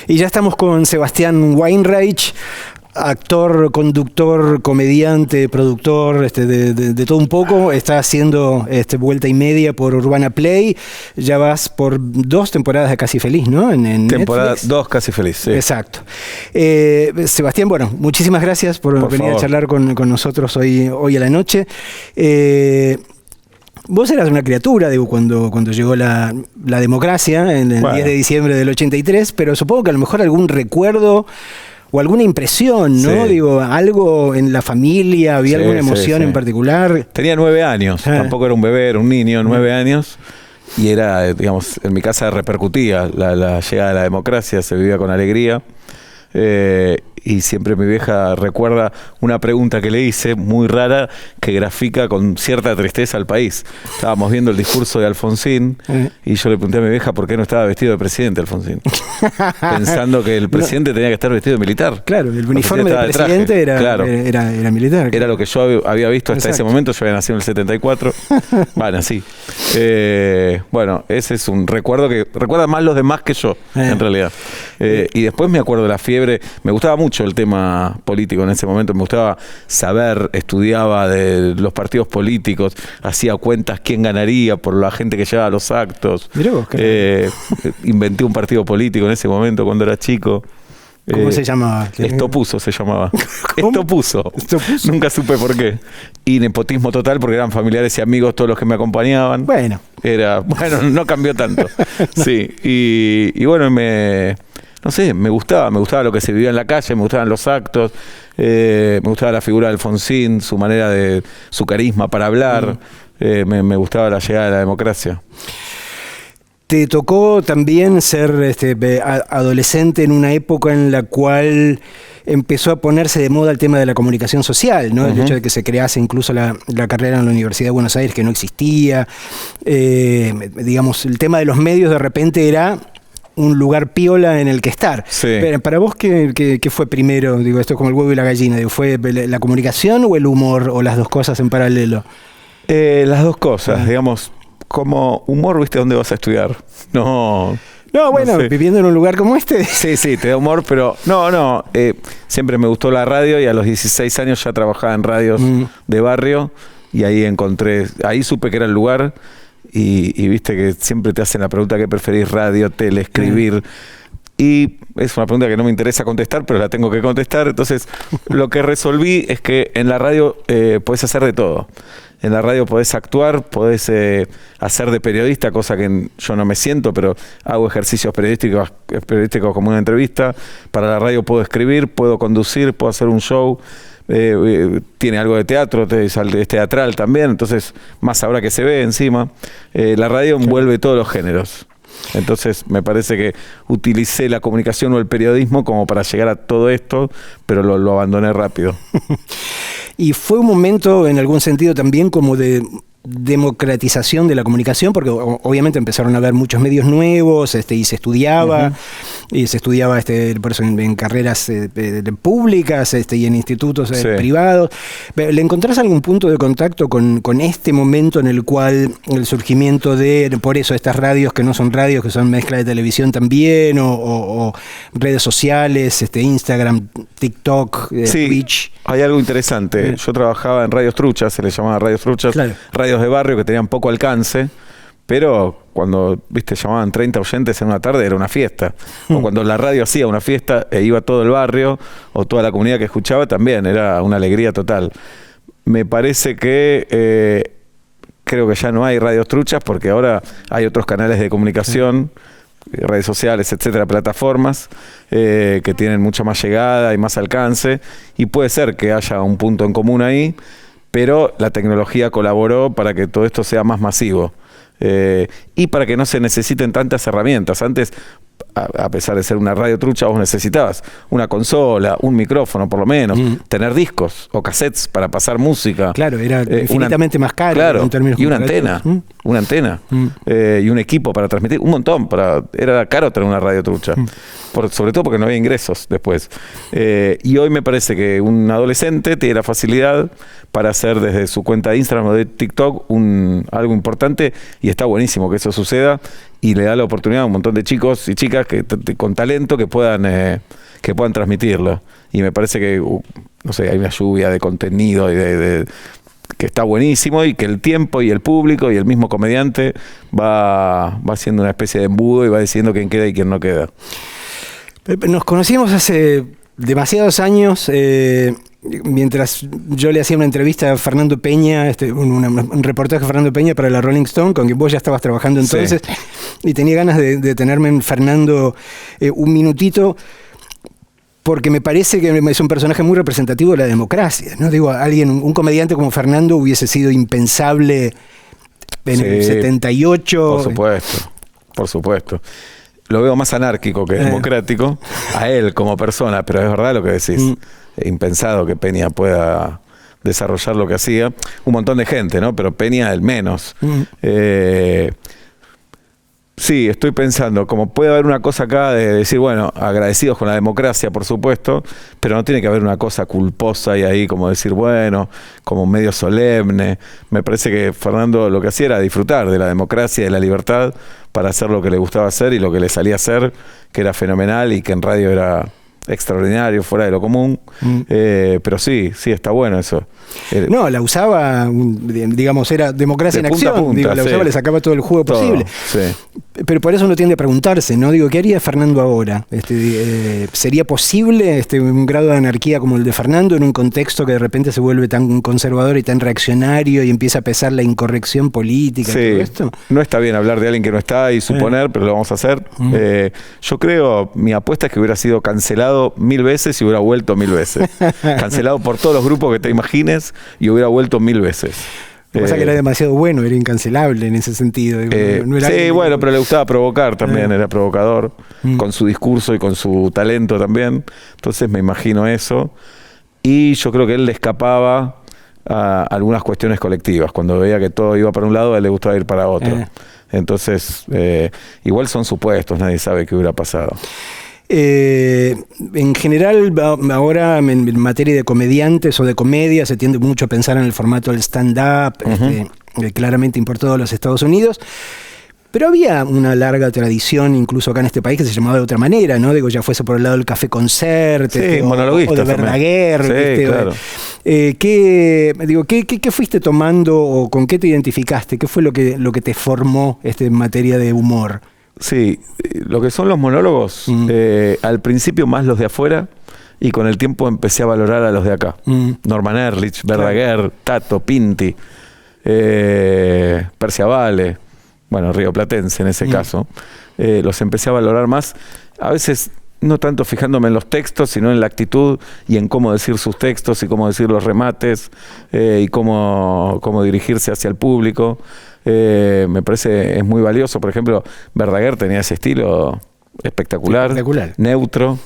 Y ya estamos con Sebastián Weinreich, actor, conductor, comediante, productor, de todo un poco. Está haciendo vuelta y media por Urbana Play. Ya vas por 2 temporadas de Casi Feliz, ¿no? En Temporada Netflix. 2 Casi Feliz, sí. Exacto. Sebastián, bueno, muchísimas gracias por venir favor. a charlar con nosotros hoy a la noche. Vos eras una criatura, digo, cuando llegó la democracia, en el 10 de diciembre del 83, pero supongo que a lo mejor algún recuerdo o alguna impresión, ¿no? Sí. Digo, algo en la familia, había alguna emoción en particular. Tenía 9 años, tampoco era un bebé, era un niño, 9 años, y era, digamos, en mi casa repercutía la llegada de la democracia, se vivía con alegría. Y siempre mi vieja recuerda una pregunta que le hice, muy rara, que grafica con cierta tristeza al país. Estábamos viendo el discurso de Alfonsín y yo le pregunté a mi vieja por qué no estaba vestido de presidente Alfonsín. Pensando que el presidente tenía que estar vestido de militar. Claro, el uniforme del presidente era militar. Era lo que yo había visto hasta ese momento. Yo había nacido en el 74. Bueno, sí. Bueno, ese es un recuerdo que recuerda más los demás que yo, en realidad. Y después me acuerdo de la fiebre. Me gustaba mucho el tema político en ese momento. Me gustaba saber, estudiaba de los partidos políticos, hacía cuentas quién ganaría por la gente que llevaba a los actos. Mirá vos, inventé un partido político en ese momento cuando era chico. ¿Cómo se llamaba? Estopuso se llamaba. ¿Cómo? Estopuso. Nunca supe por qué. Y nepotismo total porque eran familiares y amigos todos los que me acompañaban. Bueno, no cambió tanto. Sí. Y bueno, no sé, me gustaba lo que se vivía en la calle, me gustaban los actos, me gustaba la figura de Alfonsín, su manera su carisma para hablar, me gustaba la llegada de la democracia. Te tocó también ser adolescente en una época en la cual empezó a ponerse de moda el tema de la comunicación social, ¿no? El hecho de que se crease incluso la carrera en la Universidad de Buenos Aires, que no existía. Digamos, el tema de los medios de repente era un lugar piola en el que estar. Sí. Pero para vos, ¿qué fue primero? Digo, esto es como el huevo y la gallina. Digo, ¿fue la comunicación o el humor, o las dos cosas en paralelo? Las dos cosas, digamos, como humor, ¿viste dónde vas a estudiar? No, bueno, viviendo en un lugar como este. Sí, te da humor, pero siempre me gustó la radio y a los 16 años ya trabajaba en radios de barrio y ahí supe que era el lugar. Y viste que siempre te hacen la pregunta ¿qué preferís? Radio, tele, escribir. Y es una pregunta que no me interesa contestar, pero la tengo que contestar. Entonces, lo que resolví es que en la radio podés hacer de todo. En la radio podés actuar, podés hacer de periodista, cosa que yo no me siento, pero hago ejercicios periodísticos como una entrevista. Para la radio puedo escribir, puedo conducir, puedo hacer un show. Tiene algo de teatro, es teatral también, entonces más ahora que se ve encima. La radio envuelve todos los géneros. Entonces me parece que utilicé la comunicación o el periodismo como para llegar a todo esto, pero lo abandoné rápido. Y fue un momento en algún sentido también como de democratización de la comunicación, porque obviamente empezaron a haber muchos medios nuevos, y se estudiaba, por eso en carreras públicas, y en institutos privados. ¿Le encontrás algún punto de contacto con este momento en el cual el surgimiento por eso estas radios que no son radios, que son mezcla de televisión también, o redes sociales, Instagram, TikTok, Twitch? Hay algo interesante. Yo trabajaba en radios truchas, se les llamaba radios truchas, radios de barrio que tenían poco alcance, pero cuando llamaban 30 oyentes en una tarde era una fiesta. O cuando la radio hacía una fiesta e iba todo el barrio o toda la comunidad que escuchaba, también era una alegría total. Me parece que creo que ya no hay radios truchas porque ahora hay otros canales de comunicación, redes sociales, etcétera, plataformas que tienen mucha más llegada y más alcance, y puede ser que haya un punto en común ahí, pero la tecnología colaboró para que todo esto sea más masivo y para que no se necesiten tantas herramientas. Antes, a pesar de ser una radio trucha, vos necesitabas una consola, un micrófono por lo menos, tener discos o cassettes para pasar música. Claro, era infinitamente más caro. Claro, en términos y una antena, y un equipo para transmitir, un montón. Era caro tener una radio trucha, sobre todo porque no había ingresos después. Y hoy me parece que un adolescente tiene la facilidad para hacer desde su cuenta de Instagram o de TikTok algo importante, y está buenísimo que eso suceda, y le da la oportunidad a un montón de chicos y chicas con talento que puedan transmitirlo. Y me parece que, no sé, hay una lluvia de contenido y que está buenísimo, y que el tiempo y el público y el mismo comediante va haciendo una especie de embudo y va diciendo quién queda y quién no queda. Nos conocimos hace demasiados años, mientras yo le hacía una entrevista a Fernando Peña, un reportaje a Fernando Peña para la Rolling Stone, con quien vos ya estabas trabajando entonces, y tenía ganas de tenerme en Fernando un minutito, porque me parece que es un personaje muy representativo de la democracia, ¿no? Digo, un comediante como Fernando hubiese sido impensable en el 78. Por supuesto. Lo veo más anárquico que democrático, a él como persona, pero es verdad lo que decís. Impensado que Peña pueda desarrollar lo que hacía. Un montón de gente, ¿no? Pero Peña el menos. Sí, estoy pensando, como puede haber una cosa acá de decir, bueno, agradecidos con la democracia, por supuesto, pero no tiene que haber una cosa culposa y ahí como decir, bueno, como medio solemne. Me parece que Fernando lo que hacía era disfrutar de la democracia y de la libertad para hacer lo que le gustaba hacer y lo que le salía a hacer, que era fenomenal y que en radio era extraordinario, fuera de lo común. Pero sí, está bueno eso. No, la usaba, digamos, era democracia en acción. Punta, la usaba, le sacaba todo el juego posible. Sí. Pero por eso uno tiende a preguntarse, ¿no? Digo, ¿qué haría Fernando ahora? ¿Sería posible un grado de anarquía como el de Fernando en un contexto que de repente se vuelve tan conservador y tan reaccionario y empieza a pesar la incorrección política? Sí, y todo esto? No está bien hablar de alguien que no está y suponer, pero lo vamos a hacer. Yo creo, mi apuesta es que hubiera sido cancelado 1000 veces y hubiera vuelto 1000 veces. Cancelado por todos los grupos que te imagines y hubiera vuelto 1000 veces. Lo que pasa es que era demasiado bueno, era incancelable en ese sentido. No era bueno, pero le gustaba provocar también, era provocador, con su discurso y con su talento también. Entonces me imagino eso. Y yo creo que él le escapaba a algunas cuestiones colectivas. Cuando veía que todo iba para un lado, a él le gustaba ir para otro. Entonces, igual son supuestos, nadie sabe qué hubiera pasado. En general, ahora en materia de comediantes o de comedia se tiende mucho a pensar en el formato del stand-up, claramente importado a los Estados Unidos, pero había una larga tradición incluso acá en este país que se llamaba de otra manera, ¿no? Digo, ya fuese por el lado del café concert, o de Verdaguer. Claro. ¿Qué fuiste tomando o con qué te identificaste? ¿Qué fue lo que te formó en materia de humor? Sí, lo que son los monólogos, al principio más los de afuera, y con el tiempo empecé a valorar a los de acá. Norman Ehrlich, Verdaguer, Tato, Pinti, Perciavale, bueno, rioplatense en ese caso. Los empecé a valorar más, a veces no tanto fijándome en los textos, sino en la actitud y en cómo decir sus textos y cómo decir los remates y cómo dirigirse hacia el público. Me parece es muy valioso. Por ejemplo, Verdaguer tenía ese estilo espectacular. Neutro,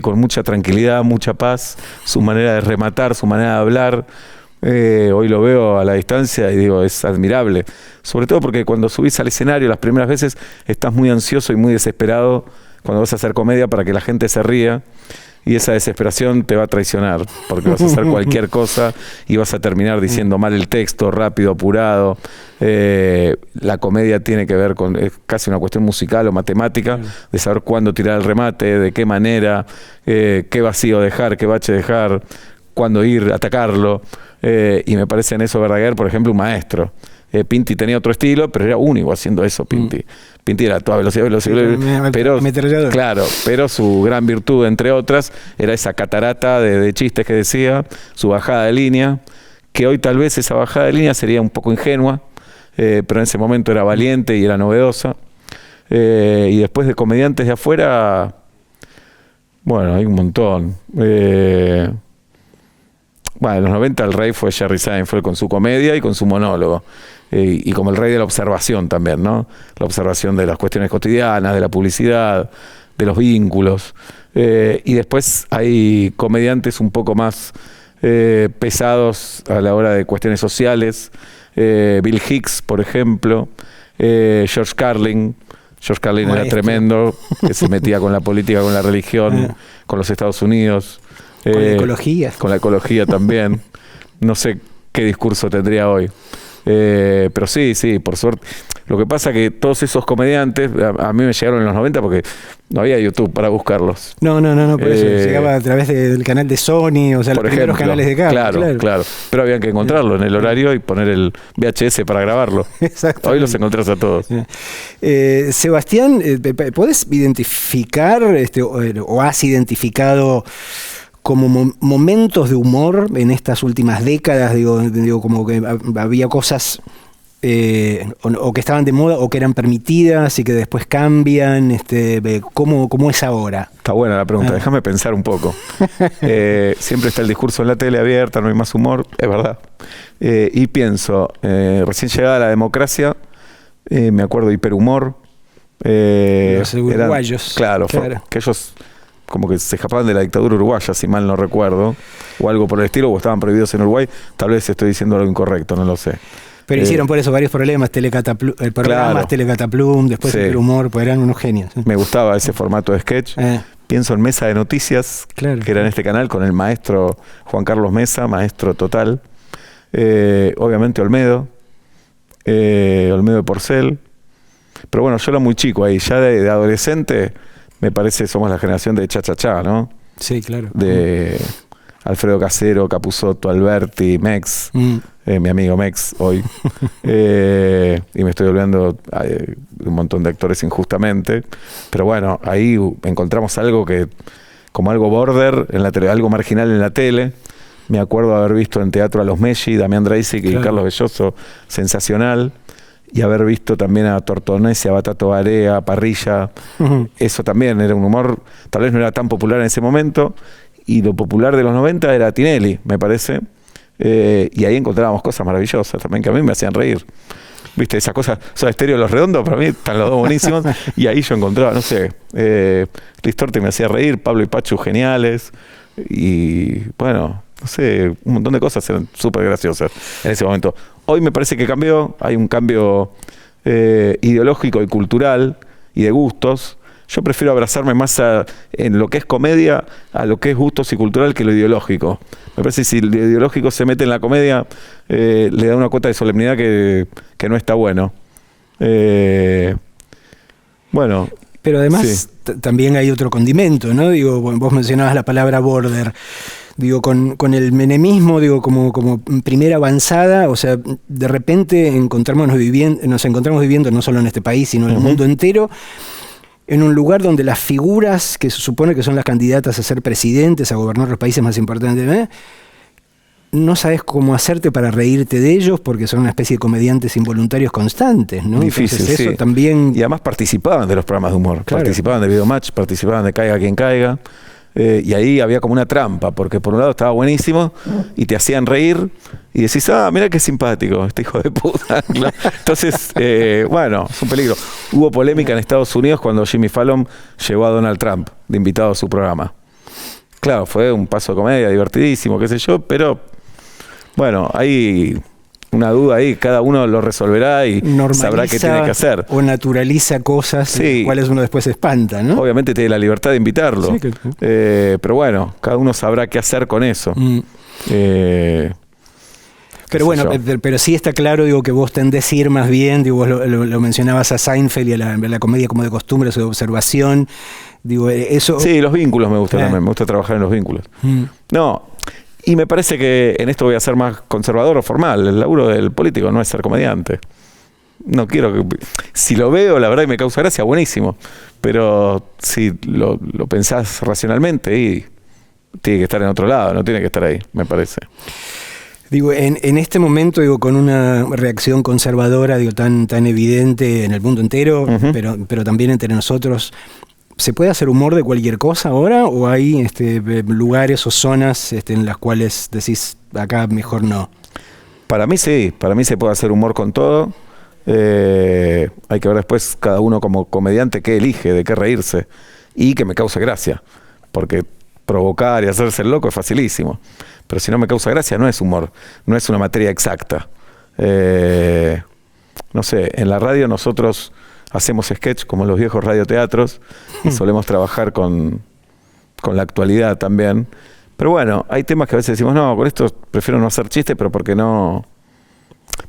con mucha tranquilidad, mucha paz, su manera de rematar, su manera de hablar. Hoy lo veo a la distancia y digo, es admirable. Sobre todo porque cuando subís al escenario las primeras veces estás muy ansioso y muy desesperado cuando vas a hacer comedia para que la gente se ría. Y esa desesperación te va a traicionar, porque vas a hacer cualquier cosa y vas a terminar diciendo mal el texto, rápido, apurado. La comedia tiene que ver con, es casi una cuestión musical o matemática, de saber cuándo tirar el remate, de qué manera, qué vacío dejar, qué bache dejar, cuándo ir a atacarlo. Y me parece en eso Verdaguer, por ejemplo, un maestro. Pinti tenía otro estilo, pero era único haciendo eso, Pinti. Pinti era a toda velocidad, pero claro, pero su gran virtud, entre otras, era esa catarata de chistes que decía, su bajada de línea, que hoy tal vez esa bajada de línea sería un poco ingenua, pero en ese momento era valiente y era novedosa. Y después de comediantes de afuera, bueno, hay un montón. Bueno, en los 90 el rey fue Jerry Seinfeld con su comedia y con su monólogo. Y como el rey de la observación también, ¿no? La observación de las cuestiones cotidianas, de la publicidad, de los vínculos. Y después hay comediantes un poco más pesados a la hora de cuestiones sociales. Bill Hicks, por ejemplo. George Carlin. George Carlin era tremendo, que se metía con la política, con la religión, con los Estados Unidos. Con la ecología. Con la ecología también. No sé qué discurso tendría hoy. Pero sí, por suerte. Lo que pasa que todos esos comediantes, a mí me llegaron en los 90 porque no había YouTube para buscarlos. No, por eso. Llegaba a través del canal de Sony, o sea, los primeros canales de cable. Claro. Pero había que encontrarlo en el horario y poner el VHS para grabarlo. Hoy los encontrás a todos. Sebastián, ¿podés identificar o has identificado como momentos de humor en estas últimas décadas? Digo, como que había cosas o que estaban de moda o que eran permitidas y que después cambian. ¿Cómo es ahora? Está buena la pregunta, déjame pensar un poco. Siempre está el discurso en la tele abierta, no hay más humor, es verdad. Y pienso, recién llegada la democracia, me acuerdo de hiperhumor. Los uruguayos. Claro. Que ellos como que se escapaban de la dictadura uruguaya, si mal no recuerdo, o algo por el estilo, o estaban prohibidos en Uruguay. Tal vez estoy diciendo algo incorrecto, no lo sé. Pero hicieron por eso varios problemas, Telecataplum, después el humor, pues eran unos genios. Me gustaba ese formato de sketch. Pienso en Mesa de Noticias, que era en este canal, con el maestro Juan Carlos Mesa, maestro total. Obviamente Olmedo de Porcel. Pero bueno, yo era muy chico ahí, ya de adolescente, me parece somos la generación de Cha Cha Cha, ¿no? Sí, claro. De Alfredo Casero, Capusotto, Alberti, Mex, mi amigo Mex hoy. Y me estoy olvidando de un montón de actores injustamente. Pero bueno, ahí encontramos algo como algo border en la tele, algo marginal en la tele. Me acuerdo haber visto en teatro a los Messi, Damián Dreisig y Carlos Belloso, sensacional. Y haber visto también a Tortonese, a Batato Barea, a Parrilla. Eso también era un humor, tal vez no era tan popular en ese momento. Y lo popular de los 90 era Tinelli, me parece. Y ahí encontrábamos cosas maravillosas también que a mí me hacían reír. ¿Viste? Esas cosas, Soda Stereo, Los Redondos, para mí están los dos buenísimos. Y ahí yo encontraba, no sé, Listorti me hacía reír, Pablo y Pachu geniales. Y bueno, no sé, un montón de cosas eran súper graciosas en ese momento. Hoy me parece que cambió, hay un cambio ideológico y cultural y de gustos. Yo prefiero abrazarme más en lo que es comedia a lo que es gustos y cultural que lo ideológico. Me parece que si lo ideológico se mete en la comedia, le da una cuota de solemnidad que no está bueno. Bueno. Pero además también hay otro condimento, ¿no? Digo, vos mencionabas la palabra border. Digo, con el menemismo, digo, como primera avanzada, o sea, de repente nos encontramos viviendo no solo en este país, sino en el mundo entero, en un lugar donde las figuras que se supone que son las candidatas a ser presidentes, a gobernar los países más importantes, no sabes cómo hacerte para reírte de ellos porque son una especie de comediantes involuntarios constantes, ¿no? Difícil, entonces, eso también... Y además participaban de los programas de humor, claro. Participaban de Videomatch, participaban de Caiga Quien Caiga. Y ahí había como una trampa, porque por un lado estaba buenísimo y te hacían reír y decís, mira qué simpático, este hijo de puta. Entonces, bueno, es un peligro. Hubo polémica en Estados Unidos cuando Jimmy Fallon llevó a Donald Trump de invitado a su programa. Claro, fue un paso de comedia divertidísimo, qué sé yo, pero bueno, hay una duda ahí, cada uno lo resolverá y sabrá qué tiene que hacer. O naturaliza cosas, cuales uno después se espanta, ¿no? Obviamente tiene la libertad de invitarlo. Sí, pero bueno, cada uno sabrá qué hacer con eso. Pero bueno, pero sí está claro, digo, que vos tendés a ir más bien, digo, vos lo mencionabas a Seinfeld y a la comedia como de costumbres o de observación. Digo, eso... Sí, los vínculos me gustan también, me gusta trabajar en los vínculos. No. Y me parece que en esto voy a ser más conservador o formal. El laburo del político no es ser comediante. No quiero que... Si lo veo, la verdad que me causa gracia, buenísimo. Pero si lo pensás racionalmente, y tiene que estar en otro lado, no tiene que estar ahí, me parece. Digo, en este momento, digo, con una reacción conservadora, digo, tan evidente en el mundo entero, pero también entre nosotros... ¿Se puede hacer humor de cualquier cosa ahora o hay lugares o zonas en las cuales decís, acá mejor no? Para mí sí, para mí se puede hacer humor con todo. Hay que ver después cada uno como comediante qué elige, de qué reírse y que me cause gracia, porque provocar y hacerse el loco es facilísimo, pero si no me causa gracia no es humor, no es una materia exacta. No sé, en la radio nosotros... hacemos sketch como los viejos radioteatros y solemos trabajar con la actualidad también. Pero bueno, hay temas que a veces decimos, no, con esto prefiero no hacer chistes, pero porque no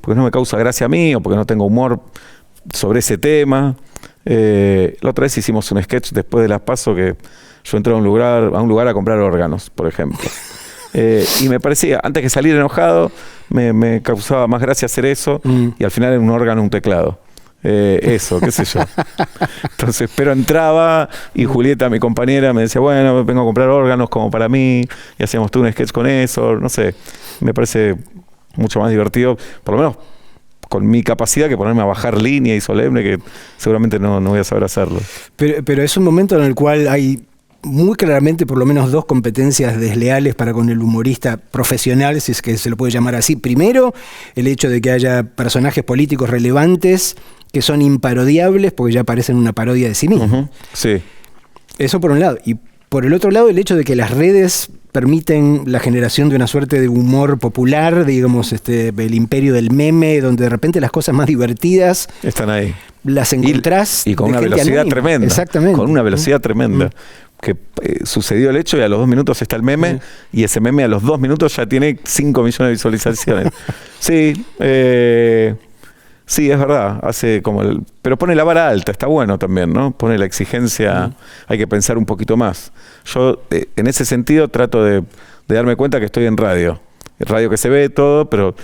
me causa gracia a mí o porque no tengo humor sobre ese tema. La otra vez hicimos un sketch después de las PASO que yo entré a un lugar a comprar órganos, por ejemplo. Y me parecía, antes que salir enojado, me causaba más gracia hacer eso, y al final era un órgano, un teclado. Eso, qué sé yo. Entonces, pero entraba y Julieta, mi compañera, me decía, bueno, vengo a comprar órganos como para mí, y hacíamos todo un sketch con eso, no sé. Me parece mucho más divertido, por lo menos con mi capacidad, que ponerme a bajar línea y solemne, que seguramente no voy a saber hacerlo. Pero es un momento en el cual hay muy claramente por lo menos dos competencias desleales para con el humorista profesional, si es que se lo puede llamar así. Primero, el hecho de que haya personajes políticos relevantes que son imparodiables porque ya parecen una parodia de sí mismos. Sí. Eso por un lado. Y por el otro lado, el hecho de que las redes permiten la generación de una suerte de humor popular, digamos, el imperio del meme, donde de repente las cosas más divertidas están ahí. Las encontrás. Y con una velocidad tremenda. Exactamente. Con una velocidad tremenda. Que sucedió el hecho y a los 2 minutos está el meme, y ese meme a los 2 minutos ya tiene 5 millones de visualizaciones. Sí, sí, es verdad. Hace como pero pone la vara alta, está bueno también, ¿no? Pone la exigencia, hay que pensar un poquito más. Yo, en ese sentido, trato de darme cuenta que estoy en radio. Radio que se ve todo, pero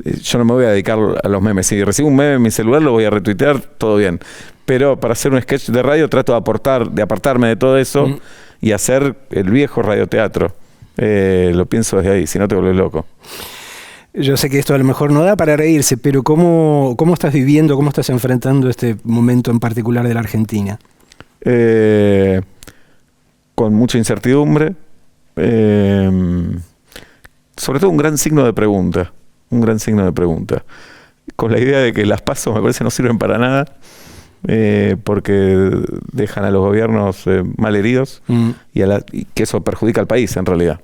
yo no me voy a dedicar a los memes. Si recibo un meme en mi celular, lo voy a retuitear, todo bien. Pero para hacer un sketch de radio trato de apartarme de todo eso y hacer el viejo radioteatro. Lo pienso desde ahí, si no te vuelves loco. Yo sé que esto a lo mejor no da para reírse, pero ¿cómo estás viviendo, cómo estás enfrentando este momento en particular de la Argentina? Con mucha incertidumbre. Sobre todo un gran signo de pregunta. Un gran signo de pregunta. Con la idea de que las PASO me parece no sirven para nada. Porque dejan a los gobiernos mal heridos y que eso perjudica al país en realidad.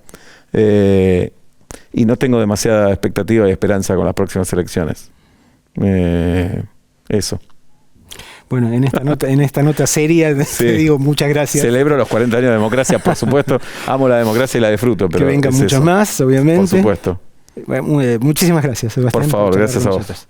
Y no tengo demasiada expectativa y esperanza con las próximas elecciones. Eso. Bueno, en esta nota seria te digo muchas gracias. Celebro los 40 años de democracia, por supuesto. Amo la democracia y la disfruto. Pero que vengan muchos más, obviamente. Por supuesto. Muchísimas gracias, Sebastián. Por favor, gracias a vos.